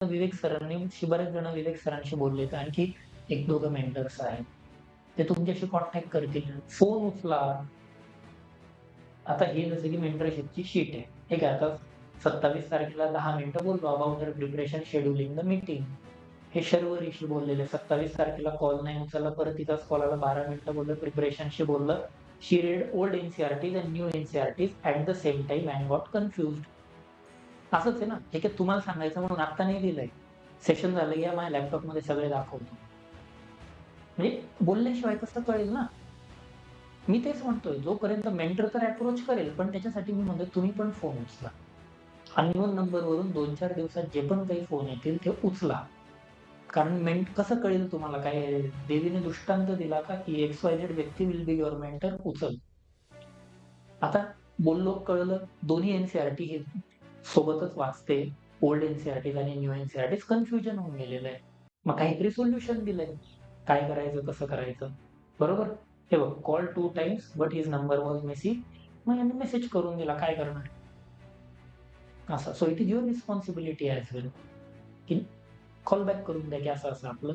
विवेक सरांनी बरेच जण विवेक सरांशी बोलले, तर आणखी एक दोघं मेंटर्स आहेत. ते तुमच्याशी कॉन्टॅक्ट करतील. फोन उचला. आता हे जसं की मेंटरशिपची शीट आहे. ठीक आहे. आता 27 तारखेला 10 मिनिटं बोललो about the preparation scheduling the meeting. हे सर्व ऋषी बोललेले. 27 तारखेला कॉल नाही उचलला. परत तिचाच कॉल आला. 12 मिनिटं बोललो. प्रिपरेशनशी बोललं. शी red old N-C-R-tease end new N-C-R-tease at the same time and got confused. असंच आहे ना. हे काय तुम्हाला सांगायचं म्हणून आत्ता नाही दिलंय. सेशन झालं की या माझ्या लॅपटॉपमध्ये सगळे दाखवतो. म्हणजे बोलल्याशिवाय कसं कळेल ना? मी तेच म्हणतोय, जोपर्यंत मेंटर तर अप्रोच करेल, पण त्याच्यासाठी मी म्हणतोय तुम्ही पण फोन उचला. अननोन नंबरवरून 2-4 दिवसात जे पण काही फोन येतील ते उचला. कारण कसं कळेल तुम्हाला काय देवीने दृष्टांत दिला का, की एक्स-वाय-झेड व्यक्ती विल बी युअर मेंटर उचल. आता बोललो, कळलं, दोन्ही एन-सी-आर-टी हे सोबतच वाचते. ओल्ड एन-सी-आर-टीज आणि न्यू एन-सी-आर-टीज कन्फ्युजन होऊन गेलेलं आहे. मग काहीतरी सोल्युशन दिलंय. काय करायचं, कसं करायचं? बरोबर? हे बघ, call 2 times but his number was missing. मग यांनी मेसेज करून दिला. काय करणार? असं. So it is your responsibility as well, की कॉल बॅक करून द्या, की असं-असं आपलं